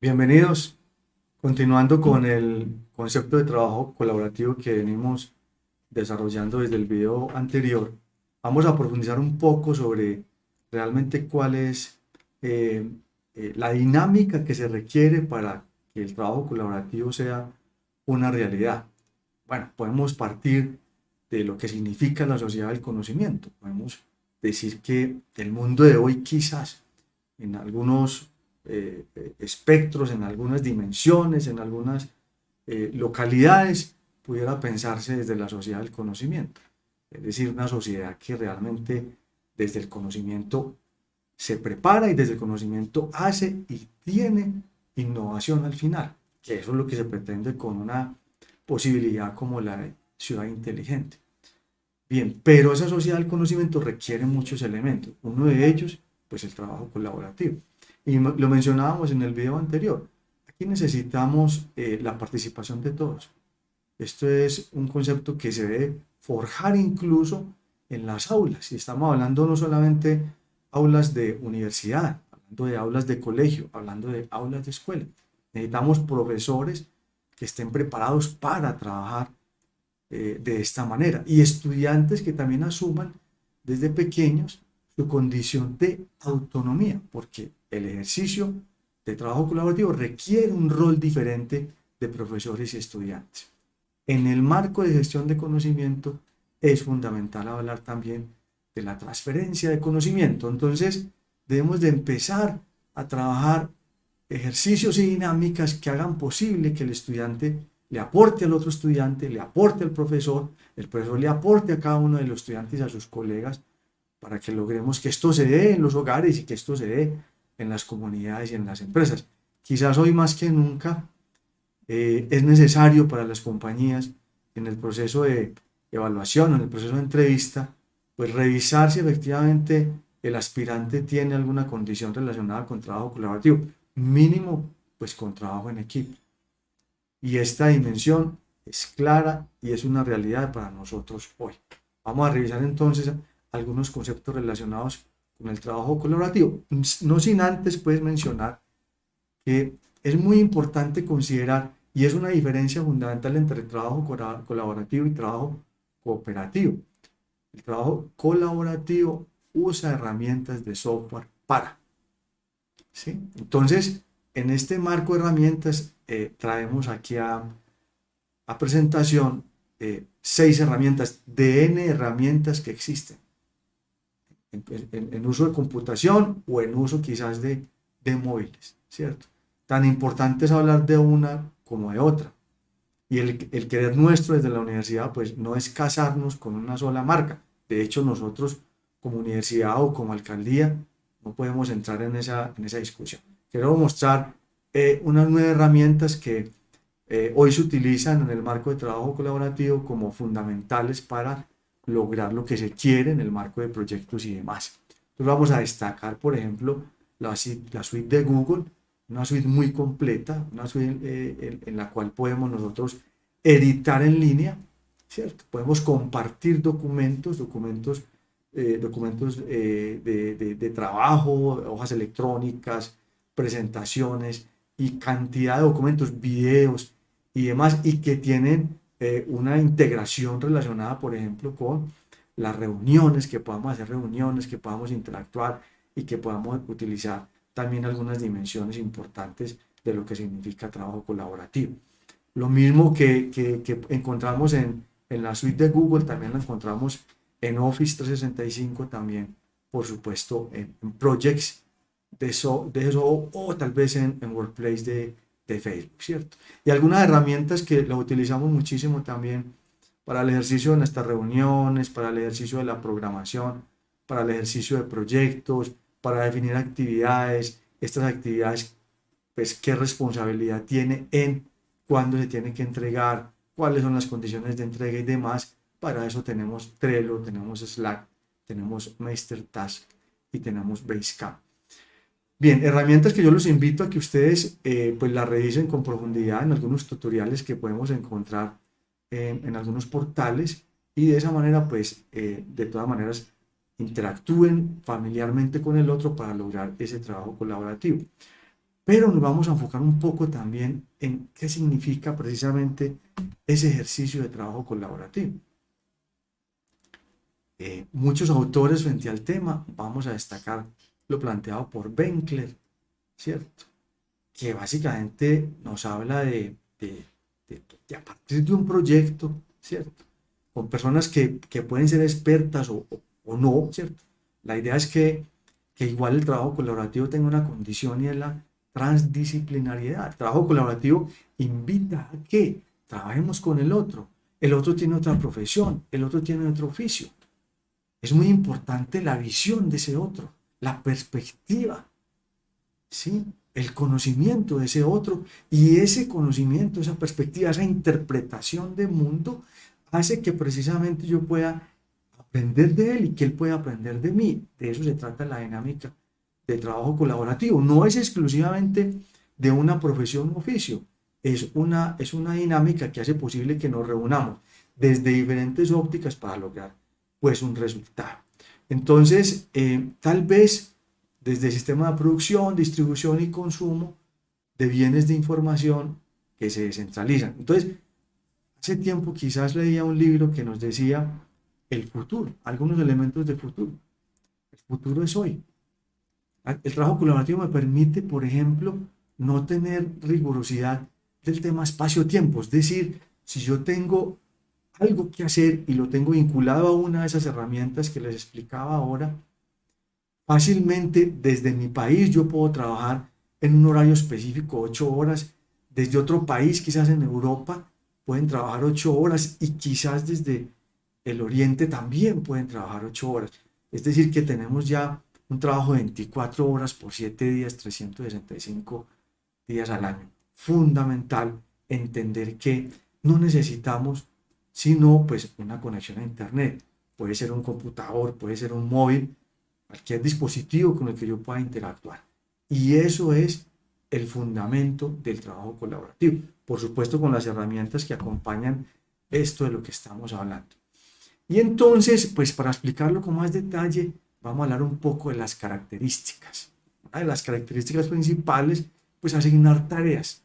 Bienvenidos. Continuando con el concepto de trabajo colaborativo que venimos desarrollando desde el video anterior, vamos a profundizar un poco sobre realmente cuál es eh, la dinámica que se requiere para que el trabajo colaborativo sea una realidad. Bueno, podemos partir de lo que significa la sociedad del conocimiento. Podemos decir que el mundo de hoy quizás en algunos espectros, en algunas dimensiones, en algunas localidades, pudiera pensarse desde la sociedad del conocimiento. Es decir, una sociedad que realmente desde el conocimiento se prepara y desde el conocimiento hace y tiene innovación al final, que eso es lo que se pretende con una posibilidad como la ciudad inteligente. Bien, pero esa sociedad del conocimiento requiere muchos elementos. Uno de ellos, pues el trabajo colaborativo. Y lo mencionábamos en el video anterior. Aquí necesitamos la participación de todos. Esto es un concepto que se debe forjar incluso en las aulas. Y estamos hablando no solamente aulas de universidad, hablando de aulas de colegio, hablando de aulas de escuela. Necesitamos profesores que estén preparados para trabajar de esta manera y estudiantes que también asuman desde pequeños su condición de autonomía, porque el ejercicio de trabajo colaborativo requiere un rol diferente de profesores y estudiantes. En el marco de gestión de conocimiento es fundamental hablar también de la transferencia de conocimiento. Entonces, debemos de empezar a trabajar ejercicios y dinámicas que hagan posible que el estudiante le aporte al otro estudiante, le aporte al profesor, el profesor le aporte a cada uno de los estudiantes y a sus colegas para que logremos que esto se dé en los hogares y que esto se dé en las comunidades y en las empresas. Quizás hoy más que nunca es necesario para las compañías en el proceso de evaluación, en el proceso de entrevista, pues revisar si efectivamente el aspirante tiene alguna condición relacionada con trabajo colaborativo, mínimo pues con trabajo en equipo. Y esta dimensión es clara y es una realidad para nosotros hoy. Vamos a revisar entonces algunos conceptos relacionados con el trabajo colaborativo, no sin antes pues mencionar que es muy importante considerar, y es una diferencia fundamental entre trabajo colaborativo y trabajo cooperativo. El trabajo colaborativo usa herramientas de software para, ¿sí? Entonces, en este marco de herramientas, traemos aquí a presentación 6 herramientas, de N herramientas que existen en uso de computación o en uso quizás de móviles, ¿cierto? Tan importante es hablar de una como de otra. Y el querer nuestro desde la universidad, pues no es casarnos con una sola marca. De hecho, nosotros como universidad o como alcaldía no podemos entrar en esa discusión. Quiero mostrar unas 9 herramientas que hoy se utilizan en el marco de trabajo colaborativo como fundamentales para lograr lo que se quiere en el marco de proyectos y demás. Entonces vamos a destacar, por ejemplo, la suite de Google, una suite muy completa, una suite en la cual podemos nosotros editar en línea, ¿cierto? Podemos compartir documentos de trabajo, hojas electrónicas, presentaciones y cantidad de documentos, videos y demás, y que tienen una integración relacionada, por ejemplo, con las reuniones, que podamos hacer reuniones, que podamos interactuar y que podamos utilizar también algunas dimensiones importantes de lo que significa trabajo colaborativo. Lo mismo que encontramos en la suite de Google, también lo encontramos en Office 365 también, por supuesto, en Projects de eso o tal vez en Workplace de Facebook, ¿cierto? Y algunas herramientas que las utilizamos muchísimo también para el ejercicio de nuestras reuniones, para el ejercicio de la programación, para el ejercicio de proyectos, para definir actividades, estas actividades, pues qué responsabilidad tiene en cuándo se tiene que entregar, cuáles son las condiciones de entrega y demás. Para eso tenemos Trello, tenemos Slack, tenemos MasterTask y tenemos Basecamp. Bien, herramientas que yo los invito a que ustedes pues las revisen con profundidad en algunos tutoriales que podemos encontrar en algunos portales y de esa manera pues de todas maneras interactúen familiarmente con el otro para lograr ese trabajo colaborativo. pero nos vamos a enfocar un poco también en qué significa precisamente ese ejercicio de trabajo colaborativo. Muchos autores frente al tema, vamos a destacar lo planteado por Benkler, ¿cierto? Que básicamente nos habla de a partir de un proyecto, ¿cierto? Con personas que pueden ser expertas o no, ¿cierto? La idea es que igual el trabajo colaborativo tenga una condición y es la transdisciplinariedad. El trabajo colaborativo invita a que trabajemos con el otro. El otro tiene otra profesión, el otro tiene otro oficio. Es muy importante la visión de ese otro, la perspectiva, ¿sí? El conocimiento de ese otro, y ese conocimiento, esa perspectiva, esa interpretación del mundo hace que precisamente yo pueda aprender de él y que él pueda aprender de mí. De eso se trata la dinámica de trabajo colaborativo. No es exclusivamente de una profesión o oficio, es una dinámica que hace posible que nos reunamos desde diferentes ópticas para lograr pues un resultado. Entonces, tal vez desde el sistema de producción, distribución y consumo de bienes de información que se descentralizan. Entonces, hace tiempo quizás leía un libro que nos decía el futuro, algunos elementos del futuro. El futuro es hoy. El trabajo colaborativo me permite, por ejemplo, no tener rigurosidad del tema espacio-tiempo. Es decir, si yo tengo algo que hacer y lo tengo vinculado a una de esas herramientas que les explicaba ahora, fácilmente desde mi país yo puedo trabajar en un horario específico 8 horas, desde otro país, quizás en Europa, pueden trabajar 8 horas y quizás desde el oriente también pueden trabajar 8 horas. Es decir, que tenemos ya un trabajo de 24 horas por 7 días, 365 días al año. Fundamental entender que no necesitamos sino pues una conexión a internet. Puede ser un computador, puede ser un móvil, cualquier dispositivo con el que yo pueda interactuar. Y eso es el fundamento del trabajo colaborativo. Por supuesto, con las herramientas que acompañan esto de lo que estamos hablando. Y entonces, pues para explicarlo con más detalle, vamos a hablar un poco de las características. Una de las características principales, pues asignar tareas.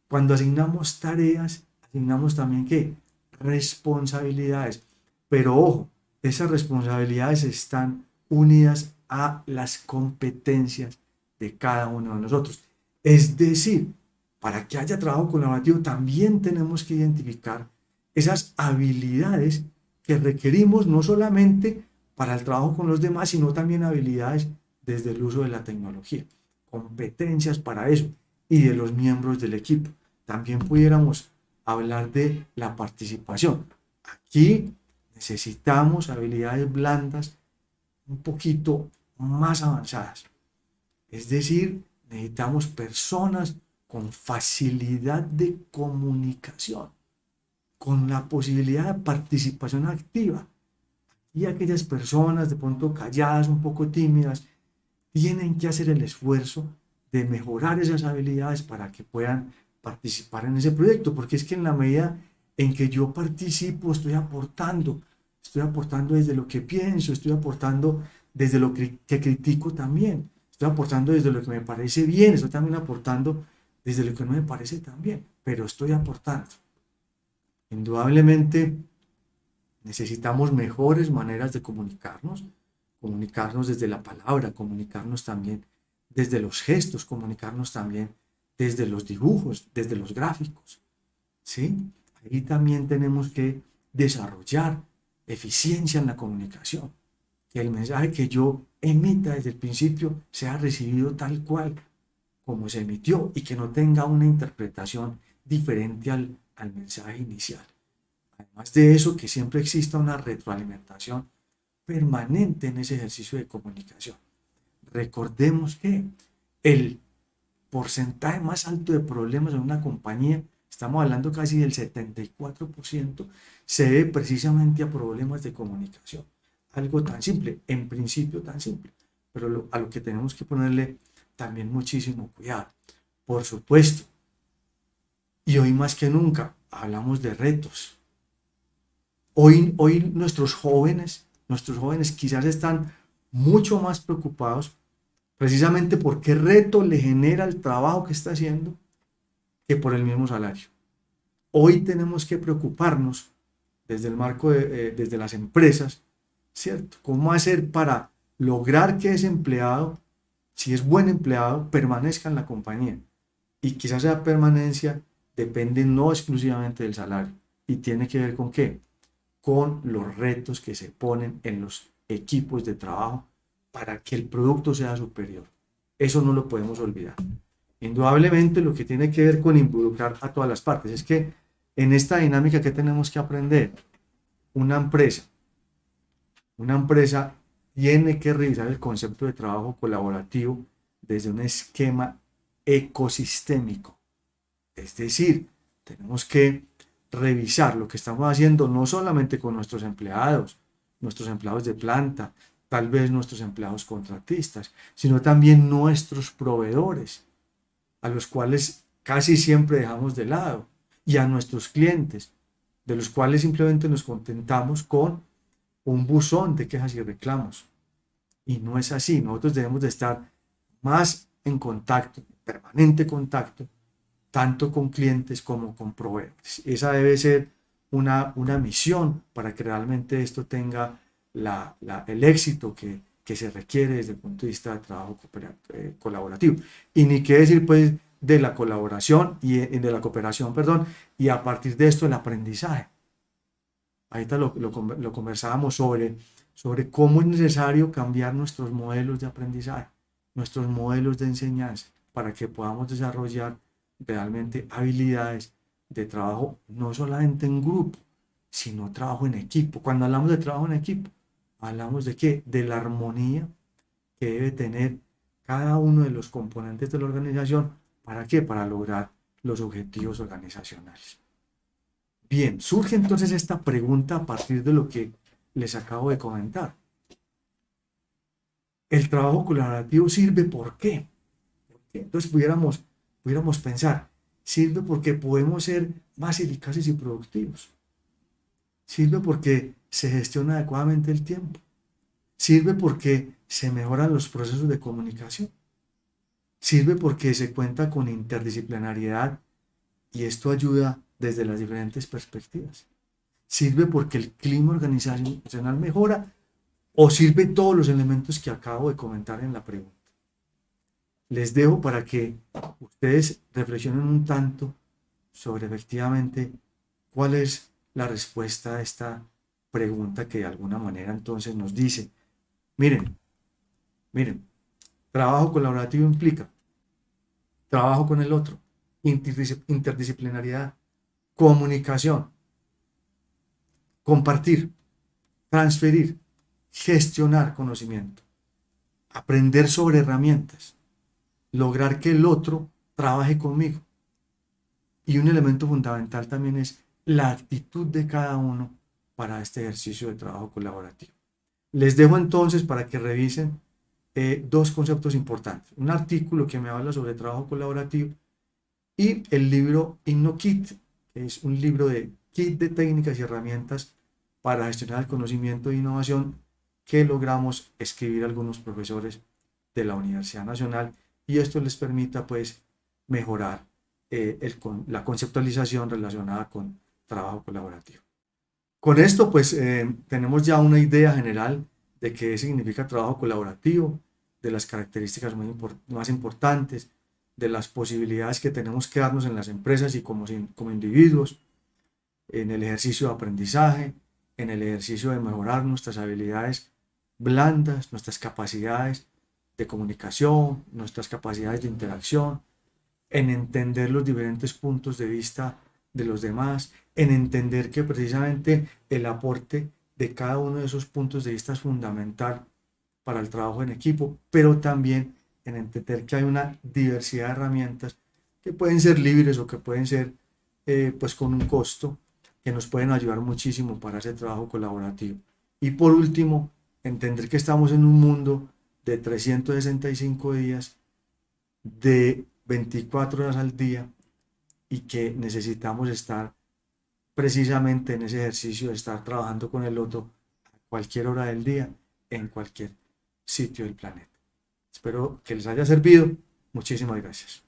Cuando asignamos tareas, asignamos también ¿qué? Responsabilidades. Pero ojo, esas responsabilidades están unidas a las competencias de cada uno de nosotros. Es decir, para que haya trabajo colaborativo también tenemos que identificar esas habilidades que requerimos no solamente para el trabajo con los demás, sino también habilidades desde el uso de la tecnología, competencias para eso y de los miembros del equipo. También pudiéramos hablar de la participación. Aquí necesitamos habilidades blandas un poquito más avanzadas. Es decir, necesitamos personas con facilidad de comunicación, con la posibilidad de participación activa. Y aquellas personas de pronto calladas, un poco tímidas, tienen que hacer el esfuerzo de mejorar esas habilidades para que puedan participar en ese proyecto, porque es que en la medida en que yo participo, estoy aportando desde lo que pienso, estoy aportando desde lo que critico también, estoy aportando desde lo que me parece bien, estoy también aportando desde lo que no me parece tan bien, pero estoy aportando. Indudablemente necesitamos mejores maneras de comunicarnos, comunicarnos desde la palabra, comunicarnos también desde los gestos, comunicarnos también desde los dibujos, desde los gráficos, ¿sí? Ahí también tenemos que desarrollar eficiencia en la comunicación, que el mensaje que yo emita desde el principio sea recibido tal cual como se emitió y que no tenga una interpretación diferente al mensaje inicial. Además de eso, que siempre exista una retroalimentación permanente en ese ejercicio de comunicación. Recordemos que el porcentaje más alto de problemas en una compañía, estamos hablando casi del 74%, se debe precisamente a problemas de comunicación. Algo tan simple, en principio tan simple, pero a lo que tenemos que ponerle también muchísimo cuidado. Por supuesto, y hoy más que nunca, hablamos de retos. Hoy nuestros jóvenes quizás están mucho más preocupados precisamente por qué reto le genera el trabajo que está haciendo que por el mismo salario. Hoy tenemos que preocuparnos desde el marco desde las empresas, ¿cierto? ¿Cómo hacer para lograr que ese empleado, si es buen empleado, permanezca en la compañía? Y quizás esa permanencia depende no exclusivamente del salario y tiene que ver con qué, con los retos que se ponen en los equipos de trabajo para que el producto sea superior. Eso no lo podemos olvidar. Indudablemente lo que tiene que ver con involucrar a todas las partes es que en esta dinámica que tenemos que aprender, una empresa, una empresa tiene que revisar el concepto de trabajo colaborativo desde un esquema ecosistémico. Es decir, tenemos que revisar lo que estamos haciendo no solamente con nuestros empleados de planta, tal vez nuestros empleados contratistas, sino también nuestros proveedores, a los cuales casi siempre dejamos de lado, y a nuestros clientes, de los cuales simplemente nos contentamos con un buzón de quejas y reclamos. Y no es así, nosotros debemos de estar más en contacto, permanente contacto, tanto con clientes como con proveedores. Esa debe ser una misión para que realmente esto tenga el éxito que se requiere desde el punto de vista de trabajo colaborativo. Y ni qué decir pues de la colaboración y de la cooperación, perdón, y a partir de esto el aprendizaje. Ahorita lo conversábamos sobre cómo es necesario cambiar nuestros modelos de aprendizaje, nuestros modelos de enseñanza, para que podamos desarrollar realmente habilidades de trabajo, no solamente en grupo, sino trabajo en equipo. Cuando hablamos de trabajo en equipo, hablamos de qué? De la armonía que debe tener cada uno de los componentes de la organización. ¿Para qué? Para lograr los objetivos organizacionales. Bien, surge entonces esta pregunta a partir de lo que les acabo de comentar. ¿El trabajo colaborativo sirve por qué? Entonces pudiéramos pensar, sirve porque podemos ser más eficaces y productivos. Sirve porque se gestiona adecuadamente el tiempo. Sirve porque se mejoran los procesos de comunicación. Sirve porque se cuenta con interdisciplinariedad y esto ayuda desde las diferentes perspectivas. Sirve porque el clima organizacional mejora o sirve todos los elementos que acabo de comentar en la pregunta. Les dejo para que ustedes reflexionen un tanto sobre efectivamente cuál es la respuesta a esta pregunta que de alguna manera entonces nos dice, miren, trabajo colaborativo implica trabajo con el otro, interdisciplinariedad, comunicación, compartir, transferir, gestionar conocimiento, aprender sobre herramientas, lograr que el otro trabaje conmigo. Y un elemento fundamental también es la actitud de cada uno para este ejercicio de trabajo colaborativo. Les dejo entonces para que revisen dos conceptos importantes. Un artículo que me habla sobre trabajo colaborativo y el libro InnoKit, que es un libro de kit de técnicas y herramientas para gestionar el conocimiento e innovación que logramos escribir algunos profesores de la Universidad Nacional y esto les permita pues mejorar la conceptualización relacionada con trabajo colaborativo. Con esto pues tenemos ya una idea general de qué significa trabajo colaborativo, de las características más importantes, de las posibilidades que tenemos que darnos en las empresas y como individuos, en el ejercicio de aprendizaje, en el ejercicio de mejorar nuestras habilidades blandas, nuestras capacidades de comunicación, nuestras capacidades de interacción, en entender los diferentes puntos de vista de los demás, en entender que precisamente el aporte de cada uno de esos puntos de vista es fundamental para el trabajo en equipo, pero también en entender que hay una diversidad de herramientas que pueden ser libres o que pueden ser pues con un costo que nos pueden ayudar muchísimo para ese trabajo colaborativo. Y por último, entender que estamos en un mundo de 365 días, de 24 horas al día y que necesitamos estar precisamente en ese ejercicio de estar trabajando con el otro a cualquier hora del día, en cualquier sitio del planeta. Espero que les haya servido. Muchísimas gracias.